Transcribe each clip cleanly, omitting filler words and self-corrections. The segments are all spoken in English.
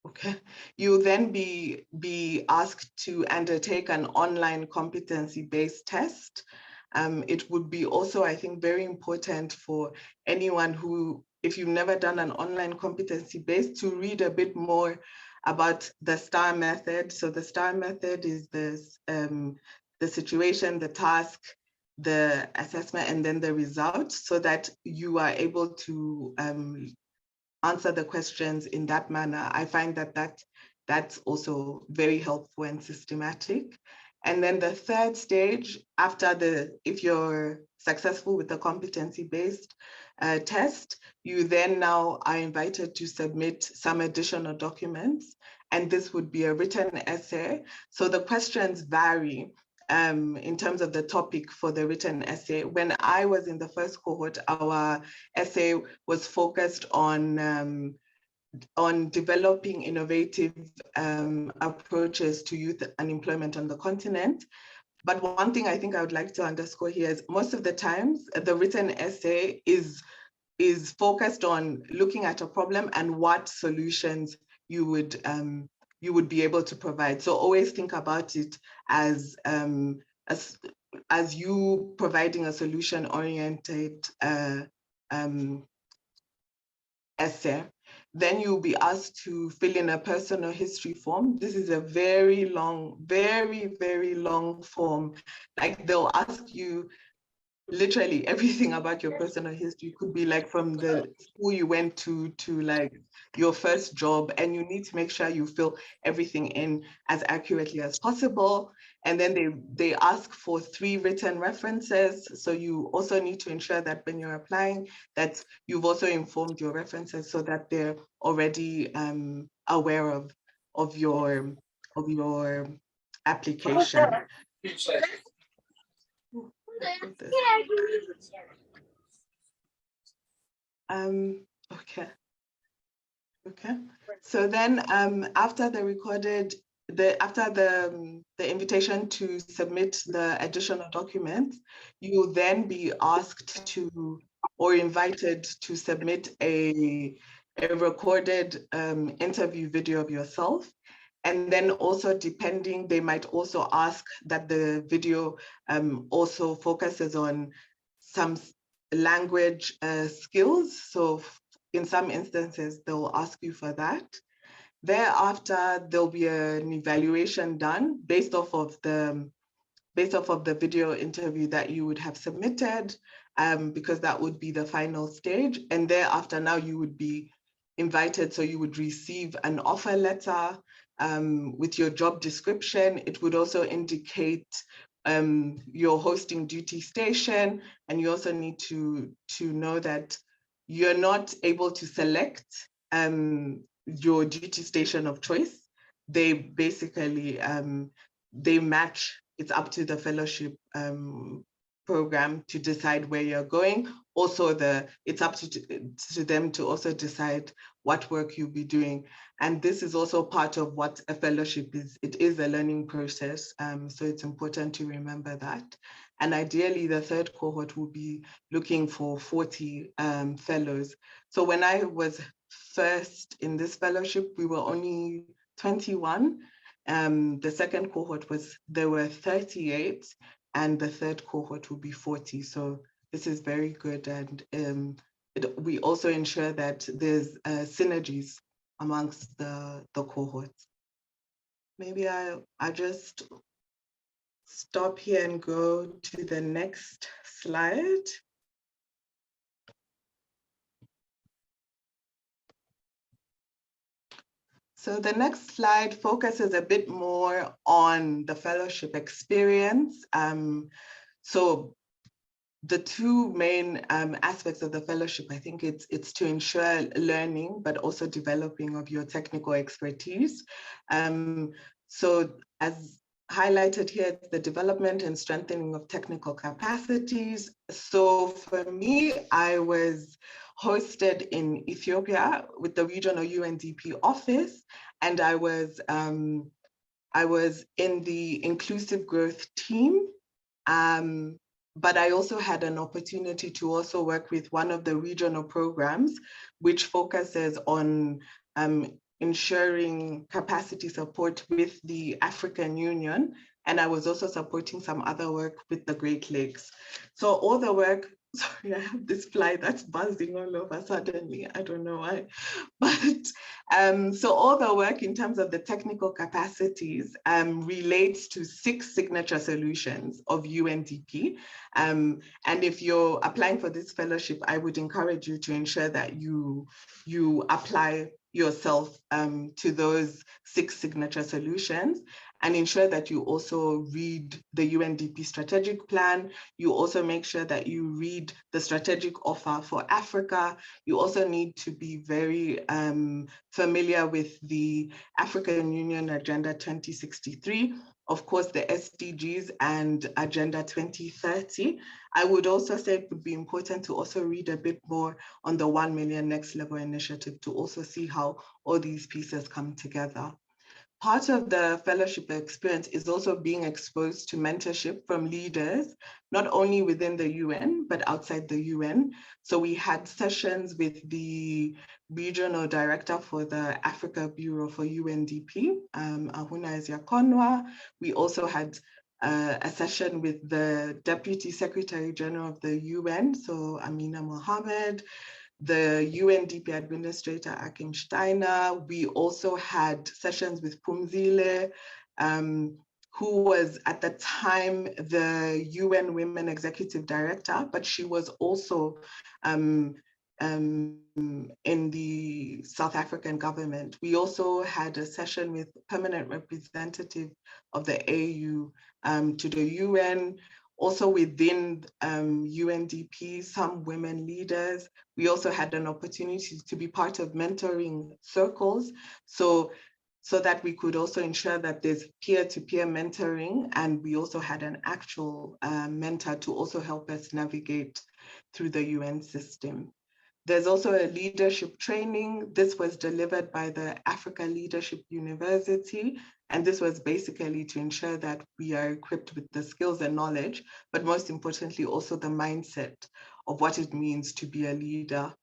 okay, you'll then be asked to undertake an online competency-based test. It would be also, I think, very important for anyone who, if you've never done an online competency-based, to read a bit more about the STAR method. So the STAR method is this, the situation, the task, the assessment, and then the result, so that you are able to answer the questions in that manner. I find that that's also very helpful and systematic. And then the third stage, if you're successful with the competency-based test, you then now are invited to submit some additional documents. And this would be a written essay. So the questions vary in terms of the topic for the written essay. When I was in the first cohort, our essay was focused on developing innovative approaches to youth unemployment on the continent. But one thing I think I would like to underscore here is most of the times the written essay is focused on looking at a problem and what solutions you would be able to provide. So always think about it as you providing a solution-oriented essay. Then you'll be asked to fill in a personal history form. This is a very long, very, very long form. Like they'll ask you literally everything about your personal history. Could be like from the school you went to like your first job, and you need to make sure you fill everything in as accurately as possible. And then they ask for 3 written references. So you also need to ensure that when you're applying, that you've also informed your references so that they're already aware of your application. Okay. So then after the invitation to submit the additional documents, you will then be asked to, or invited to submit a recorded interview video of yourself. And then also depending, they might also ask that the video also focuses on some language skills. So in some instances, they'll ask you for that. Thereafter, there'll be an evaluation done based off of the video interview that you would have submitted, because that would be the final stage. And thereafter, now you would be invited, so you would receive an offer letter with your job description. It would also indicate your hosting duty station, and you also need to know that you're not able to select your duty station of choice. They basically they match. It's up to the fellowship program to decide where you're going. Also, it's up to them to also decide what work you'll be doing. And this is also part of what a fellowship is. It is a learning process, so it's important to remember that. And ideally, the third cohort will be looking for 40 fellows. So when I was first in this fellowship, we were only 21. The second cohort there were 38, and the third cohort will be 40. So this is very good. And we also ensure that there's synergies amongst the cohorts. Maybe I just stop here and go to the next slide. So the next slide focuses a bit more on the fellowship experience. So the 2 main aspects of the fellowship, I think it's to ensure learning, but also developing of your technical expertise. So as highlighted here, it's the development and strengthening of technical capacities. So for me, I was hosted in Ethiopia with the regional UNDP office, and I was in the inclusive growth team. but I also had an opportunity to also work with one of the regional programs, which focuses on ensuring capacity support with the African Union. And I was also supporting some other work with the Great Lakes. So all the work, sorry, I have this fly that's buzzing all over suddenly. I don't know why. But so all the work in terms of the technical capacities relates to 6 signature solutions of UNDP. And if you're applying for this fellowship, I would encourage you to ensure that you apply yourself to those 6 signature solutions, and ensure that you also read the UNDP strategic plan. You also make sure that you read the strategic offer for Africa. You also need to be very familiar with the African Union Agenda 2063, of course, the SDGs and Agenda 2030. I would also say it would be important to also read a bit more on the 1 Million Next Level initiative to also see how all these pieces come together. Part of the fellowship experience is also being exposed to mentorship from leaders, not only within the UN, but outside the UN. So we had sessions with the regional director for the Africa Bureau for UNDP, Ahuna Eziakonwa. We also had a session with the Deputy Secretary General of the UN, so Amina Mohammed, the UNDP Administrator, Akim Steiner. We also had sessions with Pumzile, who was at the time the UN Women Executive Director, but she was also in the South African government. We also had a session with permanent representative of the AU to the UN. Also within UNDP, some women leaders. We also had an opportunity to be part of mentoring circles, so that we could also ensure that there's peer-to-peer mentoring, and we also had an actual mentor to also help us navigate through the UN system. There's also a leadership training. This was delivered by the Africa Leadership University, and this was basically to ensure that we are equipped with the skills and knowledge, but most importantly, also the mindset of what it means to be a leader.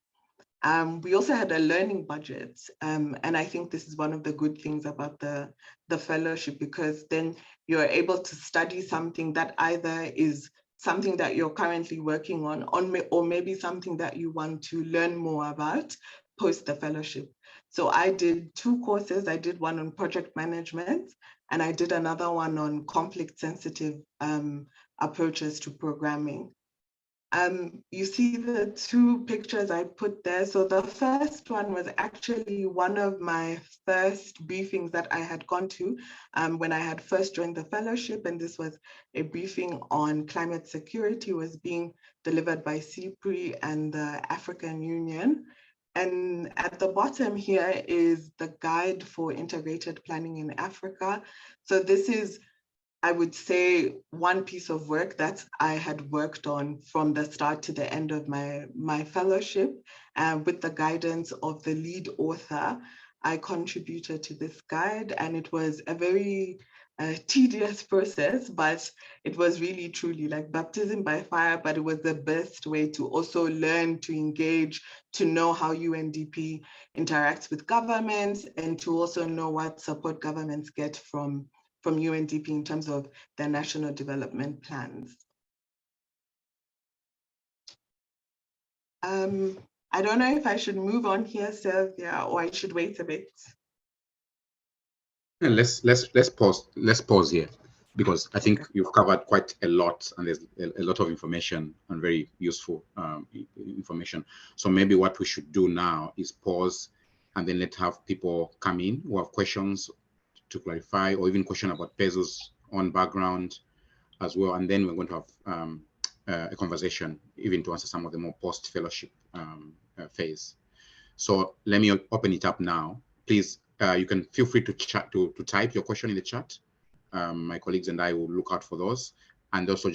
We also had a learning budget, and I think this is one of the good things about the fellowship, because then you're able to study something that either is something that you're currently working on, or maybe something that you want to learn more about post the fellowship. So I did 2 courses. I did one on project management, and I did another one on conflict-sensitive approaches to programming. You see the 2 pictures I put there. So the first one was actually one of my first briefings that I had gone to when I had first joined the fellowship, and this was a briefing on climate security. It was being delivered by CIPRI and the African Union. And at the bottom here is the guide for integrated planning in Africa. So this is, I would say, one piece of work that I had worked on from the start to the end of my fellowship. With the guidance of the lead author, I contributed to this guide, and it was a very tedious process, but it was really truly like baptism by fire, but it was the best way to also learn, to engage, to know how UNDP interacts with governments, and to also know what support governments get from UNDP in terms of their national development plans. I don't know if I should move on here, Sylvia, or I should wait a bit. And let's pause here, because I think you've covered quite a lot, and there's a lot of information and very useful information. So maybe what we should do now is pause, and then let's have people come in who have questions to clarify, or even question about Pezo's own background as well. And then we're going to have a conversation, even to answer some of the more post-fellowship phase. So let me open it up now. Please, you can feel free to chat, to type your question in the chat. My colleagues and I will look out for those. And also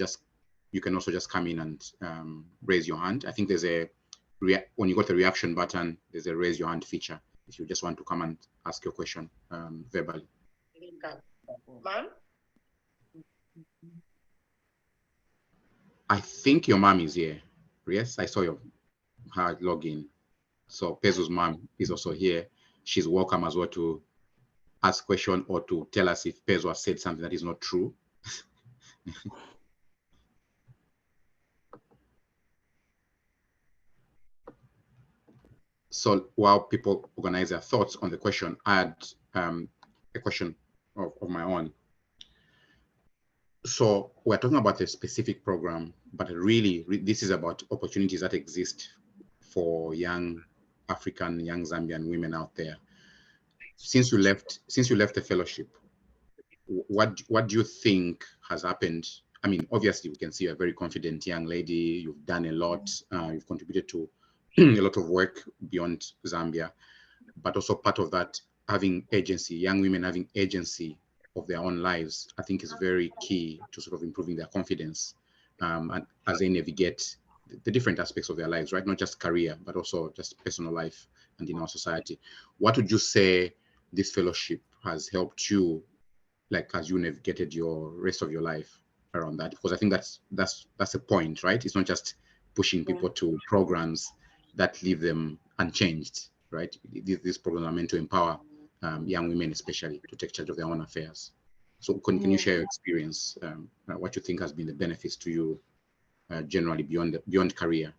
you can also just come in and raise your hand. I think there's when you got the reaction button, there's a raise your hand feature if you just want to come and ask your question verbally. Ma'am? I think your mom is here. Yes, I saw her login. So Pezu's mom is also here. She's welcome as well to ask question or to tell us if Pezu has said something that is not true. So while people organize their thoughts on the question, I had a question of my own. So we're talking about a specific program, but really this is about opportunities that exist for young African, young Zambian women out there. Since you left the fellowship, what do you think has happened? I mean, obviously we can see you're a very confident young lady. You've done a lot. You've contributed to a lot of work beyond Zambia, but also part of that, having agency, young women having agency of their own lives, I think is very key to sort of improving their confidence and as they navigate the different aspects of their lives, right? Not just career, but also just personal life and in our society. What would you say this fellowship has helped you, like as you navigated your rest of your life around that? Because I think that's a point, right? It's not just pushing people to programs that leave them unchanged, right? These programs are meant to empower young women, especially, to take charge of their own affairs. So can you share your experience, what you think has been the benefits to you generally beyond career?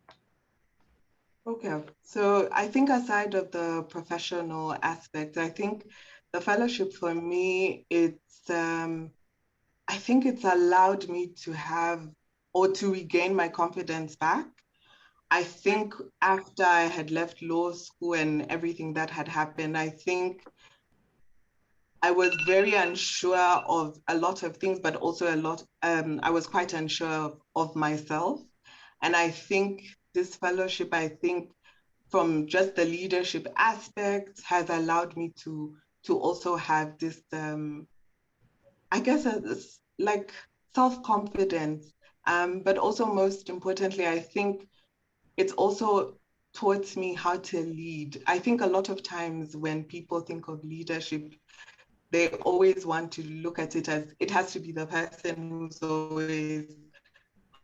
Okay, so I think aside of the professional aspect, I think the fellowship for me, I think it's allowed me to have or to regain my confidence back. I think after I had left law school and everything that had happened, I think I was very unsure of a lot of things, but also I was quite unsure of myself. And I think this fellowship, I think from just the leadership aspect has allowed me to also have this, I guess, like self-confidence. But also most importantly, I think it's also taught me how to lead. I think a lot of times when people think of leadership, they always want to look at it as it has to be the person who's always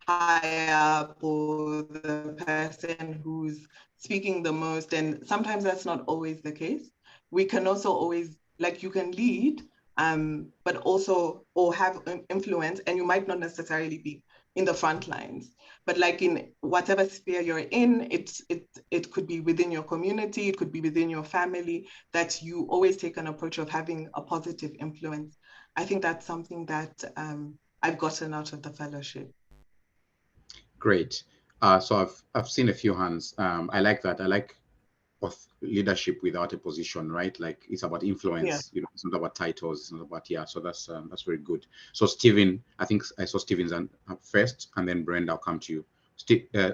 high up or the person who's speaking the most. And sometimes that's not always the case. We can also always, like you can lead, but also, or have influence, and you might not necessarily be in the front lines. But like in whatever sphere you're in, it could be within your community, it could be within your family, that you always take an approach of having a positive influence. I think that's something that I've gotten out of the fellowship. Great. So I've seen a few hands. I like that. I like of leadership without a position, right? Like it's about Yeah. influence. It's not about titles. It's not about So that's very good. So Stephen, I think I saw Stephen's up first, and then Brenda, I'll come to you.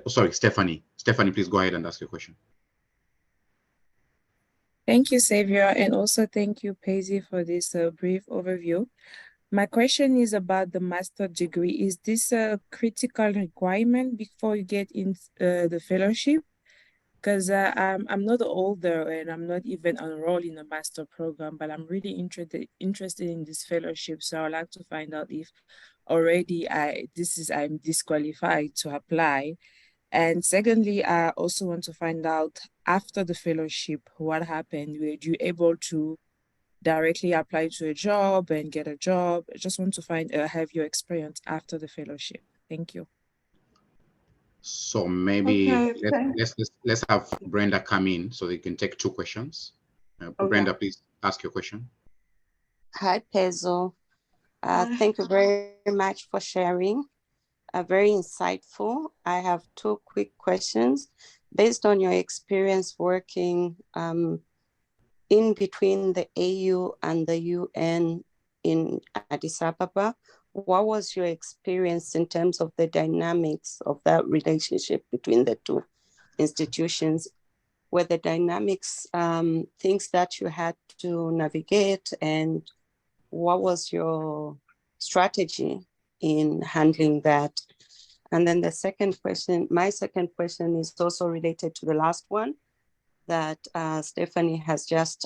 Sorry, Stephanie. Stephanie, please go ahead and ask your question. Thank you, Xavier, and also thank you, Paisy, for this brief overview. My question is about the master degree. Is this a critical requirement before you get in the fellowship? Because I'm not older and I'm not even enrolled in a master program, but I'm really interested in this fellowship. So I'd like to find out if already I'm disqualified to apply. And secondly, I also want to find out after the fellowship, what happened? Were you able to directly apply to a job and get a job? I just want to have your experience after the fellowship. Thank you. So maybe let's have Brenda come in so they can take two questions. Brenda, please ask your question. Hi, Pezo. Thank you very much for sharing. Very insightful. I have two quick questions. Based on your experience working in between the AU and the UN in Addis Ababa, what was your experience in terms of the dynamics of that relationship between the two institutions? Were the dynamics things that you had to navigate, and what was your strategy in handling that? And then my second question is also related to the last one that Stephanie has just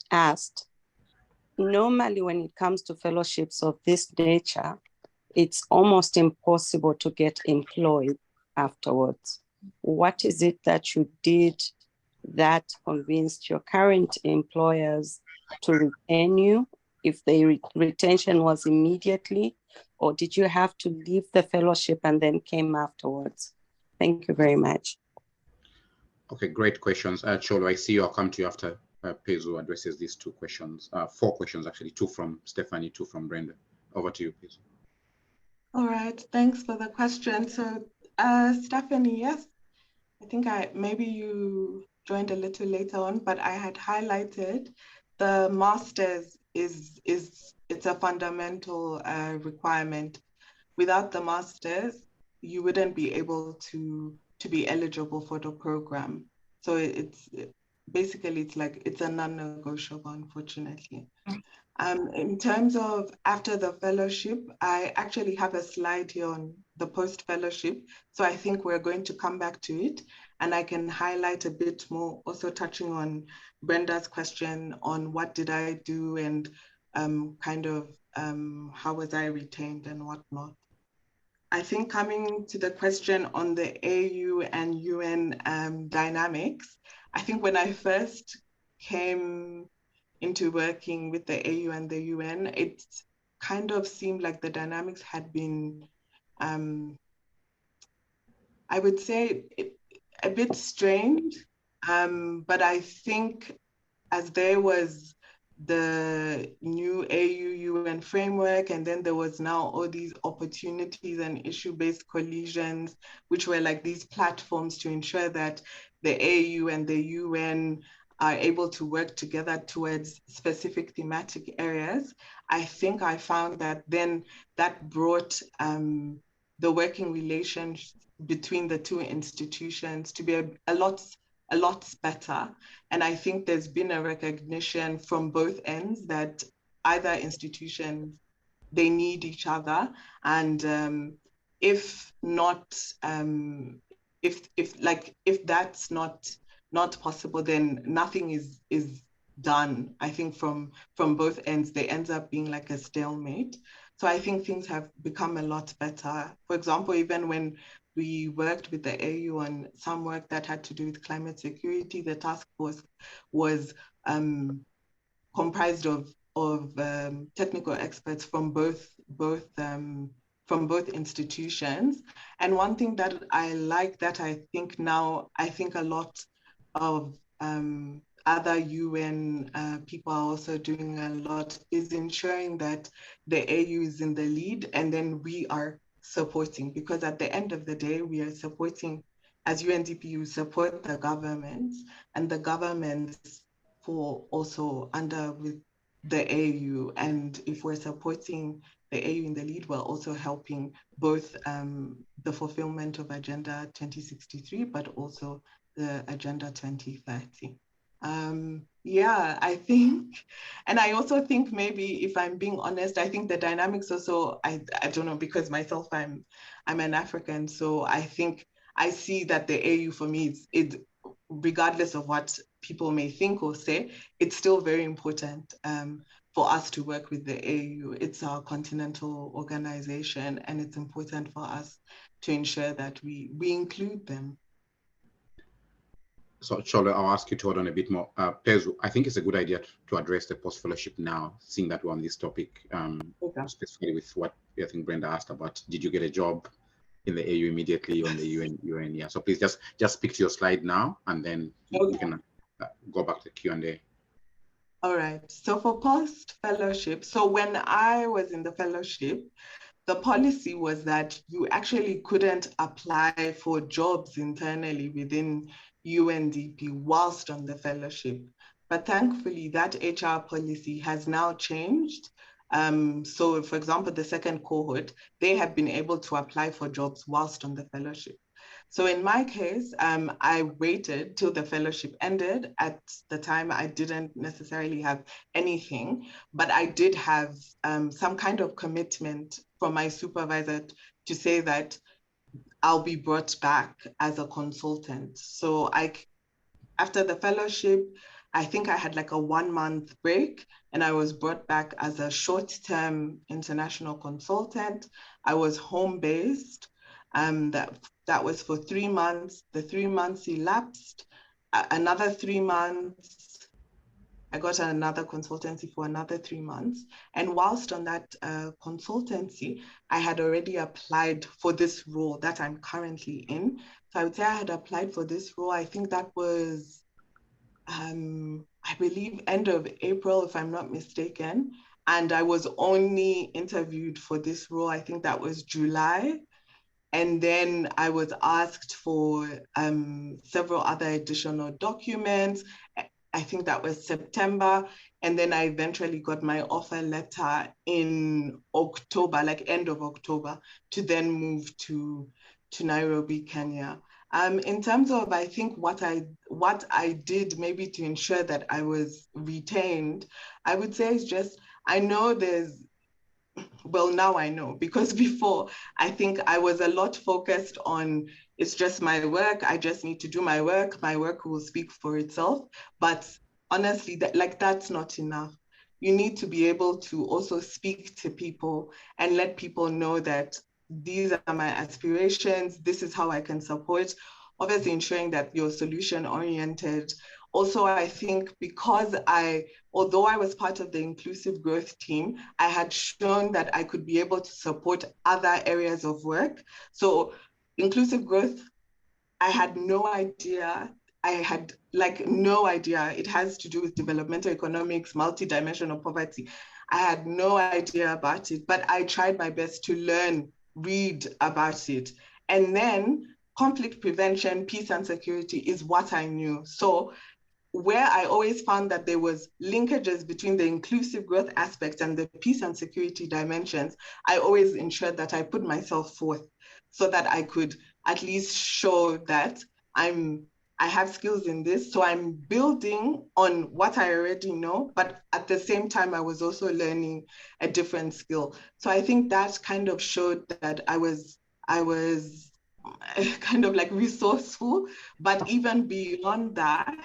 asked. Normally, when it comes to fellowships of this nature, it's almost impossible to get employed afterwards. What is it that you did that convinced your current employers to retain you, if the retention was immediately, or did you have to leave the fellowship and then came afterwards? Thank you very much. Okay, great questions. Cholo, I see you. I'll come to you after Pezu addresses these two questions. 4 questions, actually, 2 from Stephanie, 2 from Brenda. Over to you, Pezu. All right, thanks for the question. So, Stephanie, yes, I think maybe you joined a little later on, but I had highlighted the master's it's a fundamental requirement. Without the master's, you wouldn't be able to be eligible for the program. So basically it's a non-negotiable, unfortunately. In terms of after the fellowship, I actually have a slide here on the post-fellowship. So I think we're going to come back to it, and I can highlight a bit more, also touching on Brenda's question on what did I do and how was I retained and whatnot. I think coming to the question on the AU and UN dynamics, I think when I first came into working with the AU and the UN, it kind of seemed like the dynamics had been, I would say, a bit strained. But I think as there was the new AU-UN framework, and then there was now all these opportunities and issue-based collisions, which were like these platforms to ensure that the AU and the UN are able to work together towards specific thematic areas. I think I found that then that brought the working relations between the two institutions to be a lot better. And I think there's been a recognition from both ends that either institutions, they need each other. And if that's not possible, then nothing is done. I think from both ends, there ends up being like a stalemate. So I think things have become a lot better. For example, even when we worked with the AU on some work that had to do with climate security, the task force was comprised of technical experts from both institutions. And one thing that I like that I think a lot of other UN people are also doing a lot is ensuring that the AU is in the lead, and then we are supporting, because at the end of the day, we are supporting, as UNDP, you support the governments, and the governments fall also under with the AU. And if we're supporting the AU in the lead, we're also helping both the fulfillment of Agenda 2063, but also the Agenda 2030. I think, and I also think maybe, if I'm being honest, I think the dynamics also, I don't know, because myself, I'm an African, so I think I see that the AU for me, it's regardless of what people may think or say, it's still very important for us to work with the AU. It's our continental organization, and it's important for us to ensure that we include them. So, Cholo, I'll ask you to hold on a bit more. Pezu, I think it's a good idea to address the post-fellowship now, seeing that we're on this topic, specifically with what I think Brenda asked about. Did you get a job in the AU immediately on the UN? Yeah. So please just speak to your slide now, and then we can go back to Q&A. All right. So for post-fellowship, so when I was in the fellowship, the policy was that you actually couldn't apply for jobs internally within UNDP whilst on the fellowship. But thankfully, that HR policy has now changed. So for example, the second cohort, they have been able to apply for jobs whilst on the fellowship. So in my case, I waited till the fellowship ended. At the time, I didn't necessarily have anything, but I did have some kind of commitment from my supervisor to say that I'll be brought back as a consultant. So after the fellowship, I think I had like a 1-month break, and I was brought back as a short-term international consultant. I was home-based. That was for 3 months. The 3 months elapsed. Another 3 months, I got another consultancy for another 3 months. And whilst on that consultancy, I had already applied for this role that I'm currently in. So I would say I had applied for this role. I think that was, I believe, end of April, if I'm not mistaken. And I was only interviewed for this role, I think that was July. And then I was asked for several other additional documents. I think that was September. And then I eventually got my offer letter in October, like end of October, to then move to Nairobi, Kenya. In terms of, I think what I did maybe to ensure that I was retained, I would say is just, I know there's, well, now I know, because before I think I was a lot focused on, it's just my work, I just need to do my work will speak for itself. But honestly, that's not enough. You need to be able to also speak to people and let people know that these are my aspirations, this is how I can support, obviously ensuring that you're solution oriented. Also, I think because although I was part of the inclusive growth team, I had shown that I could be able to support other areas of work. So inclusive growth, I had no idea. I had no idea. It has to do with developmental economics, multidimensional poverty. I had no idea about it, but I tried my best to learn, read about it. And then conflict prevention, peace and security is what I knew. So where I always found that there was linkages between the inclusive growth aspects and the peace and security dimensions, I always ensured that I put myself forth so that I could at least show that I have skills in this. So I'm building on what I already know, but at the same time, I was also learning a different skill. So I think that kind of showed that I was kind of like resourceful, but even beyond that,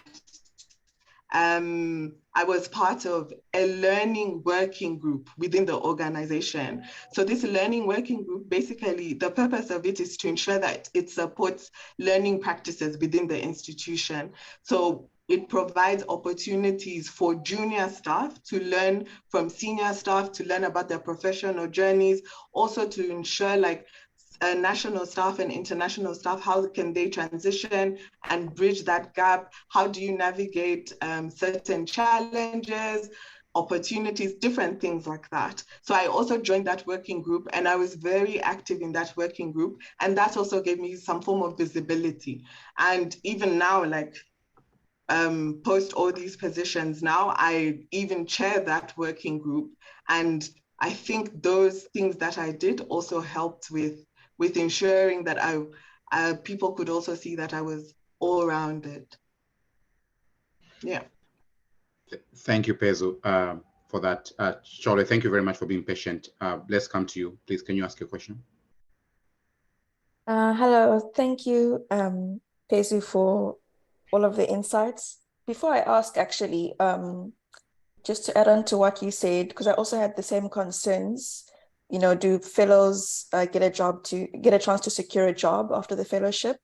I was part of a learning working group within the organization. So this learning working group, basically, the purpose of it is to ensure that it supports learning practices within the institution. So it provides opportunities for junior staff to learn from senior staff, to learn about their professional journeys, also to ensure national staff and international staff, how can they transition and bridge that gap? How do you navigate certain challenges, opportunities, different things like that. So I also joined that working group, and I was very active in that working group. And that also gave me some form of visibility. And even now, post all these positions now, I even chair that working group. And I think those things that I did also helped with ensuring that people could also see that I was all-rounded. Yeah. Thank you, Pezo, for that. Charlotte, thank you very much for being patient. Let's come to you. Please, can you ask your question? Hello, thank you, Pezu, for all of the insights. Before I ask, actually, just to add on to what you said, because I also had the same concerns. You know, do fellows get a chance to secure a job after the fellowship?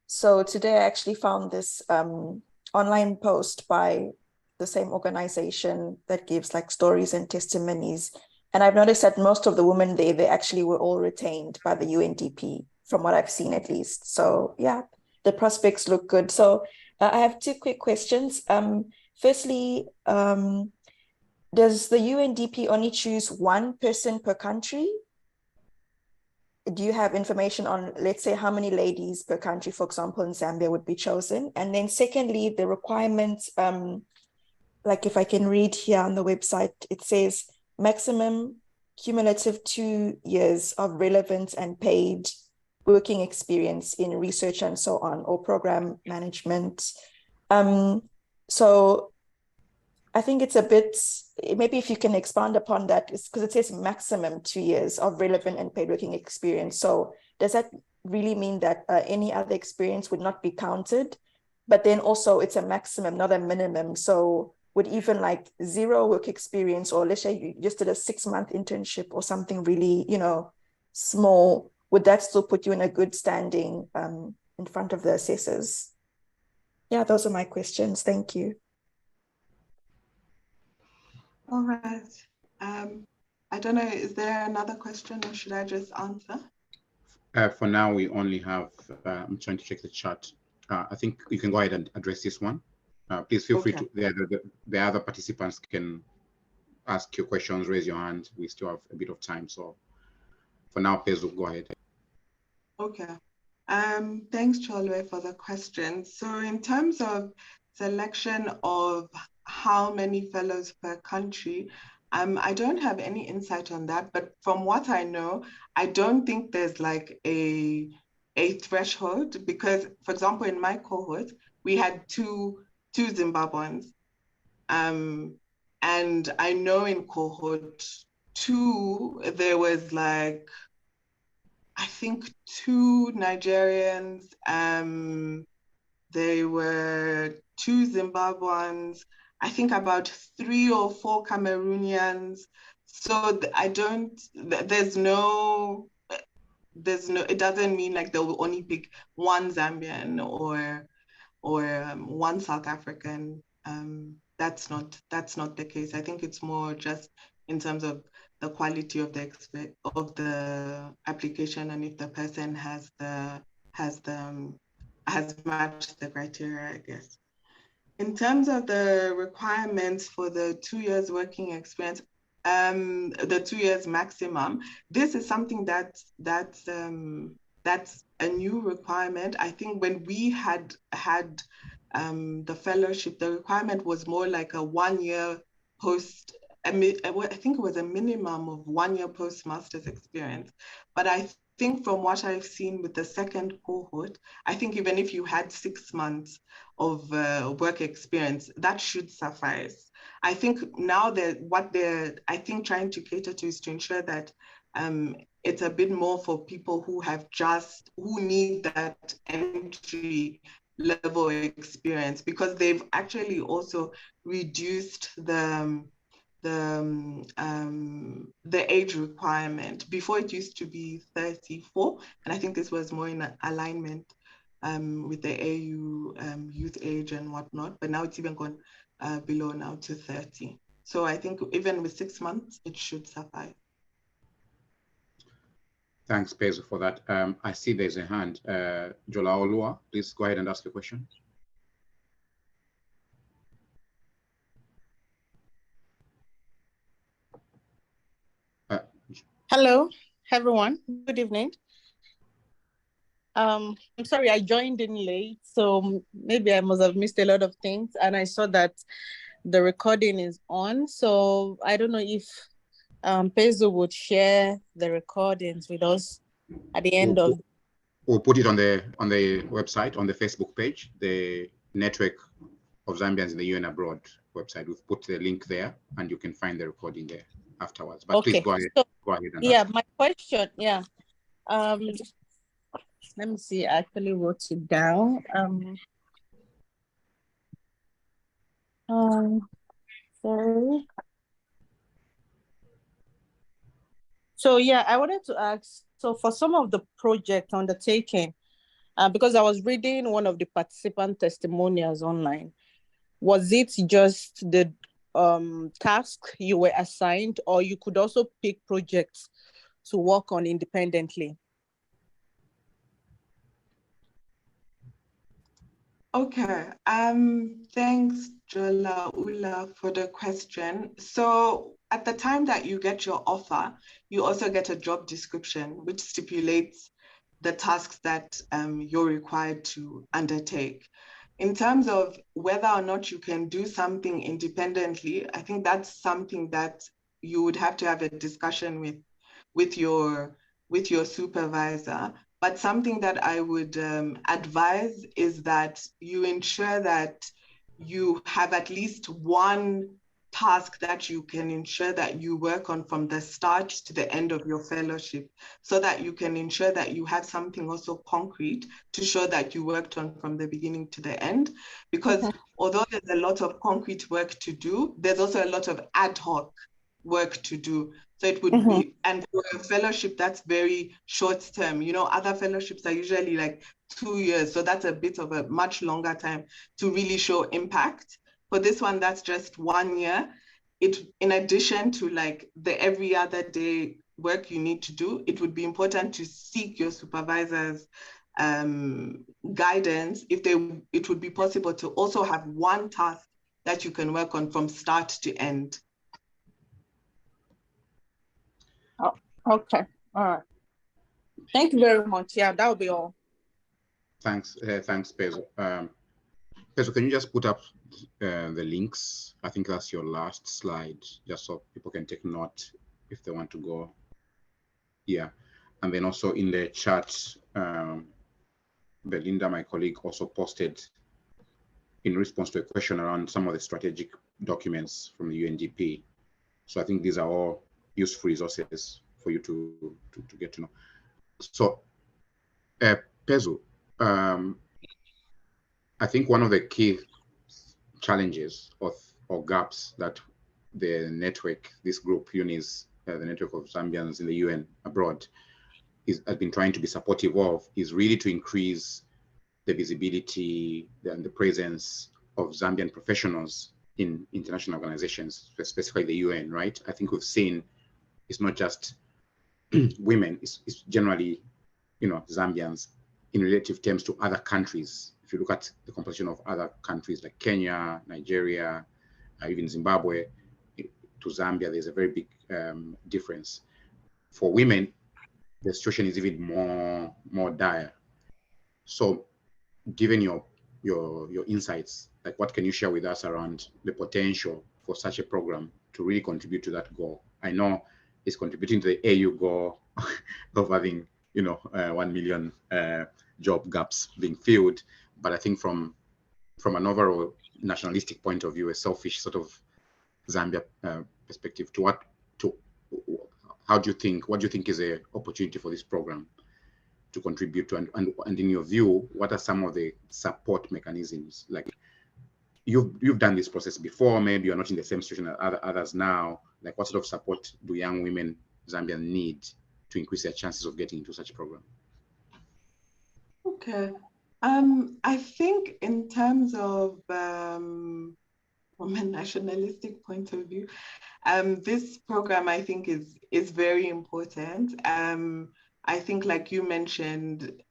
So today I actually found this online post by the same organization that gives stories and testimonies. And I've noticed that most of the women there, they actually were all retained by the UNDP, from what I've seen at least. So yeah, the prospects look good. So I have two quick questions. Firstly, does the UNDP only choose one person per country? Do you have information on, let's say, how many ladies per country, for example, in Zambia would be chosen? And then secondly, the requirements, if I can read here on the website, it says maximum cumulative 2 years of relevant and paid working experience in research and so on, or program management. So I think it's a bit, maybe if you can expand upon that, because it says maximum 2 years of relevant and paid working experience. So does that really mean that any other experience would not be counted? but then also it's a maximum, not a minimum. So would even like 0 work experience, or let's say you just did a 6-month internship or something really, you know, small, would that still put you in a good standing in front of the assessors? Yeah, those are my questions. Thank you. All right. I don't know, is there another question or should I just answer? For now, we only have, I'm trying to check the chat. I think you can go ahead and address this one. Please feel free to, the other participants can ask your questions, raise your hand. We still have a bit of time. So for now, Pezu, go ahead. Okay. Thanks, Cholwe, for the question. So in terms of selection of how many fellows per country, I don't have any insight on that, but from what I know, I don't think there's like a threshold, because, for example, in my cohort, we had two Zimbabweans. And I know in cohort 2, there was like, I think 2 Nigerians, there were 2 Zimbabweans, I think about 3 or 4 Cameroonians. So I don't, there's no, it doesn't mean like they'll only pick 1 Zambian or 1 South African. That's not the case. I think it's more just in terms of the quality of the application, and if the person has matched the criteria, I guess. In terms of the requirements for the 2 years working experience, the 2 years maximum, this is something that's a new requirement. I think when we had the fellowship, the requirement was more like a 1 year post, I think it was a minimum of 1 year post-master's experience. But I think from what I've seen with the second cohort, I think even if you had 6 months of work experience, that should suffice. I think now that what they're, I think, trying to cater to is to ensure that it's a bit more for people who need that entry level experience, because they've actually also reduced the age requirement. Before, it used to be 34, and I think this was more in alignment with the AU youth age and whatnot, but now it's even gone below now to 30. So I think even with 6 months, it should suffice. Thanks, Pezu, for that. I see there's a hand. Jola Olua, please go ahead and ask your question. Hello, everyone. Good evening. I'm sorry, I joined in late, so maybe I must have missed a lot of things, and I saw that the recording is on. So I don't know if Pezu would share the recordings with us at the end of. We'll put it on the website, on the Facebook page, the Network of Zambians in the UN Abroad website. We've put the link there, and you can find the recording there afterwards. But okay. Please go ahead. So, go ahead and yeah, ask. my question, yeah. Let me see, I actually wrote it down. Sorry. So yeah, I wanted to ask, so for some of the project undertaken, because I was reading one of the participant testimonials online, was it just the task you were assigned, or you could also pick projects to work on independently? Okay, thanks, Jola Ula, for the question. So at the time that you get your offer, you also get a job description, which stipulates the tasks that you're required to undertake. In terms of whether or not you can do something independently, I think that's something that you would have to have a discussion with your supervisor. But something that I would advise is that you ensure that you have at least one task that you can ensure that you work on from the start to the end of your fellowship, so that you can ensure that you have something also concrete to show that you worked on from the beginning to the end. Because although there's a lot of concrete work to do, there's also a lot of ad hoc work to do. So it would be, and for a fellowship that's very short term, you know, other fellowships are usually like 2 years. So that's a bit of a much longer time to really show impact. For this one, that's just 1 year. It, in addition to like the every other day work you need to do, it would be important to seek your supervisor's guidance if it would be possible to also have one task that you can work on from start to end. Oh, okay. All right. Thank you very much. Yeah, that will be all. Thanks, thanks, Peso. Peso, can you just put up the links? I think that's your last slide, just so people can take note if they want to go. Yeah, and then also in the chat, Belinda, my colleague, also posted in response to a question around some of the strategic documents from the UNDP. So I think these are all useful resources for you to get to know. So, Peso, I think one of the key challenges or gaps that the network, this group, UNIZ, the network of Zambians in the UN abroad, has been trying to be supportive of, is really to increase the visibility and the presence of Zambian professionals in international organizations, specifically the UN, right? I think we've seen it's not just women, it's generally, you know, Zambians in relative terms to other countries. If you look at the composition of other countries like Kenya, Nigeria, even Zimbabwe, to Zambia, there's a very big difference. For women, the situation is even more dire. So, given your insights, like what can you share with us around the potential for such a program to really contribute to that goal? I know it's contributing to the AU goal of having, you know, 1 million job gaps being filled, but I think from an overall nationalistic point of view, a selfish sort of Zambia perspective, what do you think is an opportunity for this program to contribute to, and in your view, what are some of the support mechanisms? Like you've done this process before, maybe you're not in the same situation as others now. Like what sort of support do young women Zambians need to increase their chances of getting into such a program? Okay. I think in terms of from a nationalistic point of view, this program I think is very important. I think, like you mentioned,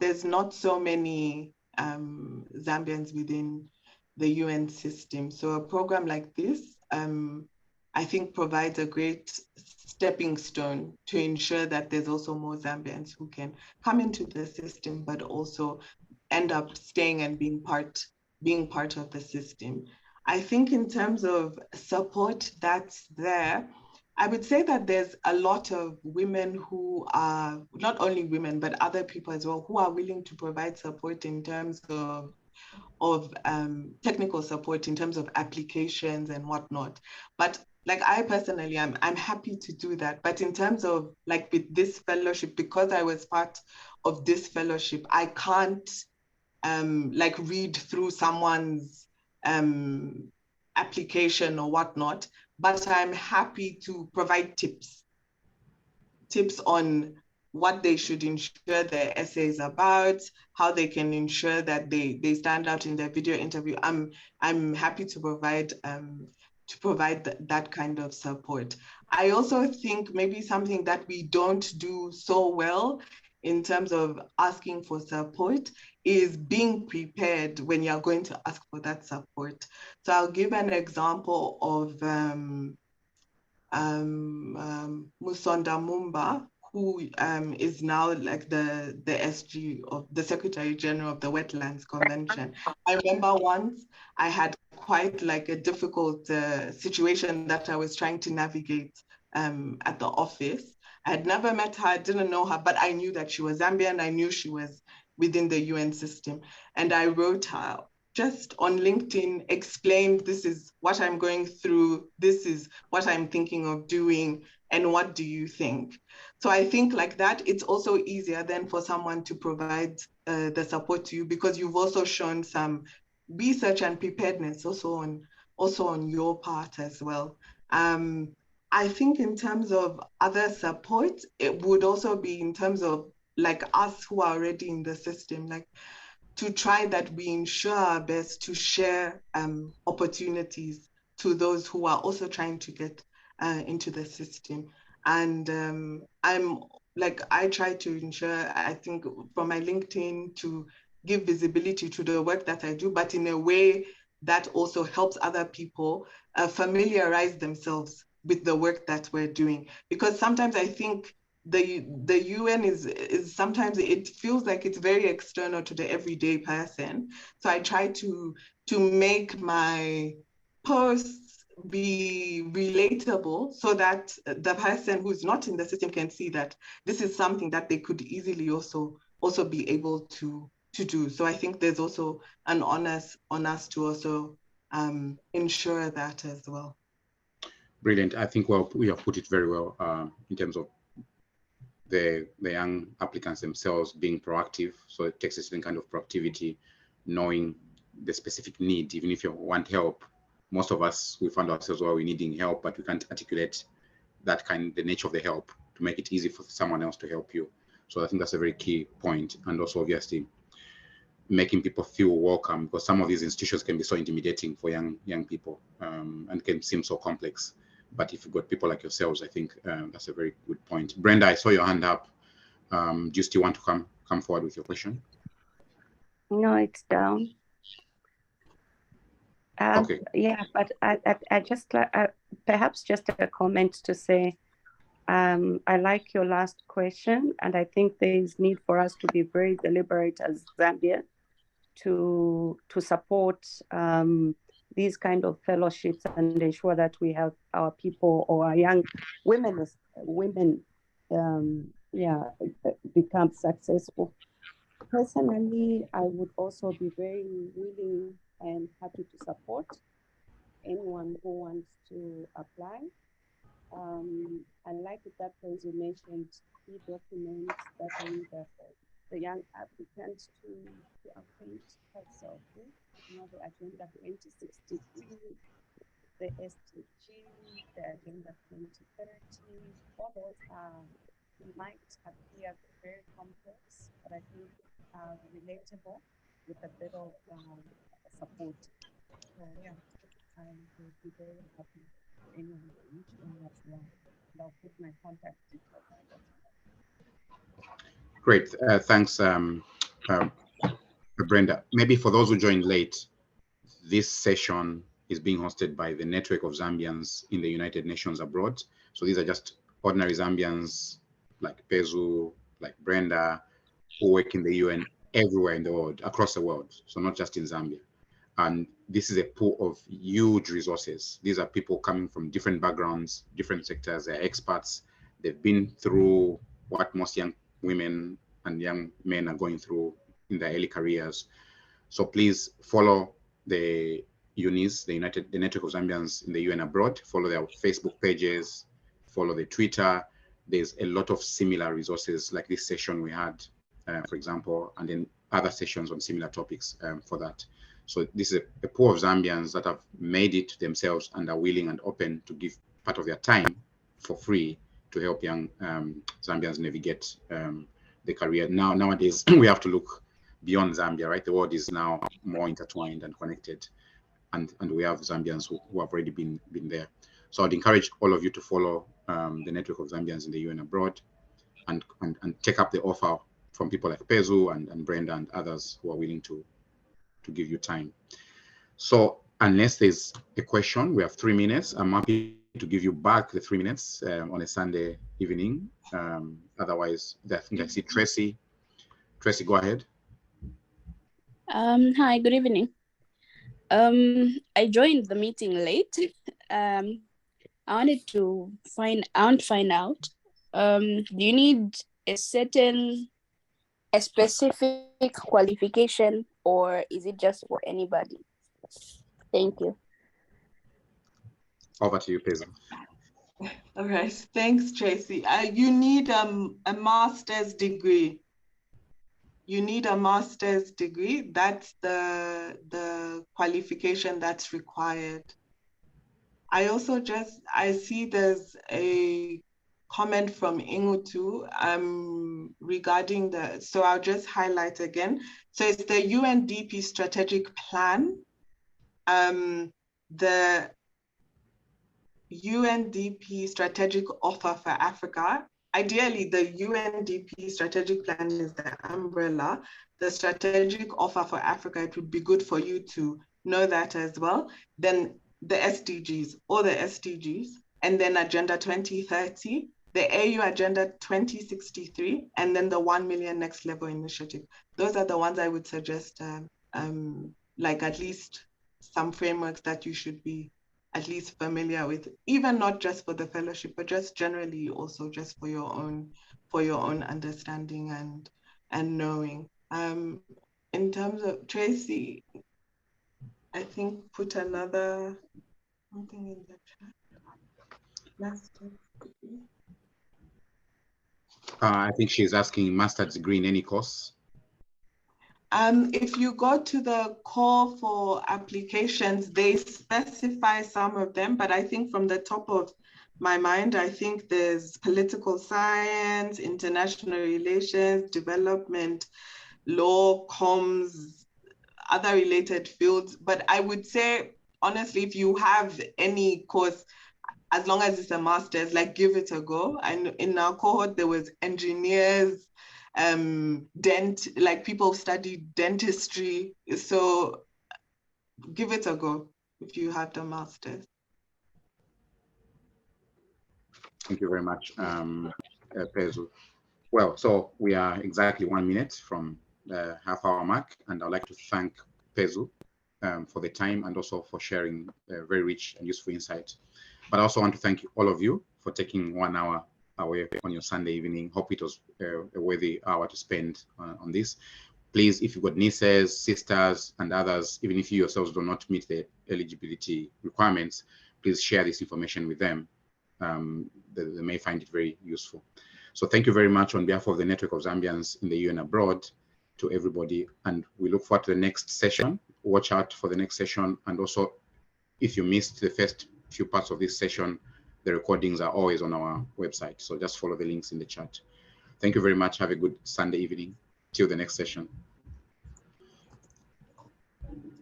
there's not so many Zambians within the UN system. So a program like this, I think, provides a great stepping stone to ensure that there's also more Zambians who can come into the system, but also end up staying and being part of the system. I think in terms of support that's there, I would say that there's a lot of women who are, not only women, but other people as well, who are willing to provide support in terms of technical support, in terms of applications and whatnot. But like I personally, I'm happy to do that. But in terms of like with this fellowship, because I was part of this fellowship, I can't like read through someone's application or whatnot, but I'm happy to provide tips on what they should ensure their essay is about, how they can ensure that they stand out in their video interview. I'm happy to provide that kind of support. I also think maybe something that we don't do so well in terms of asking for support is being prepared when you're going to ask for that support. So I'll give an example of Musonda Mumba, who is now like the SG of the Secretary General of the Wetlands Convention. I remember once I had quite like a difficult situation that I was trying to navigate at the office. I had never met her, I didn't know her, but I knew that she was Zambian. I knew she was within the UN system. And I wrote her just on LinkedIn explain, this is what I'm going through, this is what I'm thinking of doing, and what do you think? So I think like that, it's also easier then for someone to provide the support to you, because you've also shown some research and preparedness also on your part as well. I think in terms of other support, it would also be in terms of like us who are already in the system, like to try that we ensure our best to share opportunities to those who are also trying to get into the system. And I try to ensure, I think from my LinkedIn, to give visibility to the work that I do, but in a way that also helps other people familiarize themselves with the work that we're doing. Because sometimes I think the UN is sometimes it feels like it's very external to the everyday person. So I try to make my posts be relatable so that the person who's not in the system can see that this is something that they could easily also be able to do. So I think there's also an onus on us to also ensure that as well. Brilliant. I think we have put it very well in terms of the young applicants themselves being proactive. So it takes a certain kind of proactivity, knowing the specific need. Even if you want help, most of us, we find ourselves where we're needing help, but we can't articulate the nature of the help to make it easy for someone else to help you. So I think that's a very key point. And also obviously making people feel welcome, because some of these institutions can be so intimidating for young people and can seem so complex. But if you've got people like yourselves, I think that's a very good point. Brenda, I saw your hand up. Do you still want to come forward with your question? No, it's down. Okay. Yeah, but I just perhaps just a comment to say, I like your last question, and I think there is need for us to be very deliberate as Zambia to support these kind of fellowships and ensure that we have our people or our young women become successful. Personally, I would also be very willing and happy to support anyone who wants to apply. I like that as you mentioned, key documents that I need the young applicants to acquaint herself with, the Agenda 2063, the SDG, the Agenda 2030. All those might appear very complex, but I think relatable with a bit of support. So yeah, I would be very happy if anyone can reach me as well. And I'll put my contact details. Great. Thanks, Brenda. Maybe for those who joined late, this session is being hosted by the Network of Zambians in the United Nations Abroad. So these are just ordinary Zambians like Pezu, like Brenda, who work in the UN everywhere in the world, across the world. So not just in Zambia. And this is a pool of huge resources. These are people coming from different backgrounds, different sectors. They're experts. They've been through what most young women and young men are going through in their early careers. So please follow the UNIZ, the Network of Zambians in the UN Abroad. Follow their Facebook pages, follow the Twitter. There's a lot of similar resources like this session we had, for example, and then other sessions on similar topics for that. So this is a pool of Zambians that have made it themselves and are willing and open to give part of their time for free to help young Zambians navigate the career. Nowadays, we have to look beyond Zambia, right? The world is now more intertwined and connected, and we have Zambians who have already been there. So I'd encourage all of you to follow the Network of Zambians in the UN Abroad and take up the offer from people like Pezu and Brenda and others who are willing to give you time. So unless there's a question, we have 3 minutes. I'm happy to give you back the 3 minutes on a Sunday evening. Otherwise, I think I see Tracy. Tracy, go ahead. Hi, good evening. I joined the meeting late. I want to find out, do you need a specific qualification or is it just for anybody? Thank you. Over to you, Pezu. All right, thanks, Tracy. You need a master's degree. You need a master's degree. That's the qualification that's required. I also I see there's a comment from Ingutu regarding so I'll just highlight again. So it's the UNDP strategic plan. The UNDP strategic offer for Africa. Ideally, the UNDP strategic plan is the umbrella. The strategic offer for Africa, it would be good for you to know that as well. Then the SDGs, all the SDGs, and then Agenda 2030, the AU Agenda 2063, and then the 1 Million Next Level Initiative. Those are the ones I would suggest, like at least some frameworks that you should be at least familiar with, even not just for the fellowship, but just generally also just for your own understanding and knowing. In terms of Tracy, I think put another something in the chat. I think she's asking master's degree in any course. If you go to the call for applications, they specify some of them, but I think from the top of my mind, I think there's political science, international relations, development, law, comms, other related fields. But I would say, honestly, if you have any course, as long as it's a master's, like give it a go. And in our cohort, there was engineers, like people studied dentistry. So give it a go if you have the master's. Thank you very much, Pezu. Well, so we are exactly 1 minute from the half-hour mark, and I'd like to thank Pezu for the time and also for sharing very rich and useful insight. But I also want to thank all of you for taking 1 hour away on your Sunday evening. Hope it was a worthy hour to spend on this. Please, if you've got nieces, sisters, and others, even if you yourselves do not meet the eligibility requirements, please share this information with them. They may find it very useful. So thank you very much on behalf of the Network of Zambians in the UN abroad to everybody. And we look forward to the next session. Watch out for the next session. And also, if you missed the first few parts of this session, the recordings are always on our website. So just follow the links in the chat. Thank you very much. Have a good Sunday evening. Till the next session.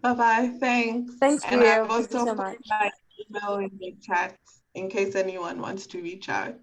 Bye-bye, thanks. Thank you. And I've Thank you also so put much. my email in the chat in case anyone wants to reach out.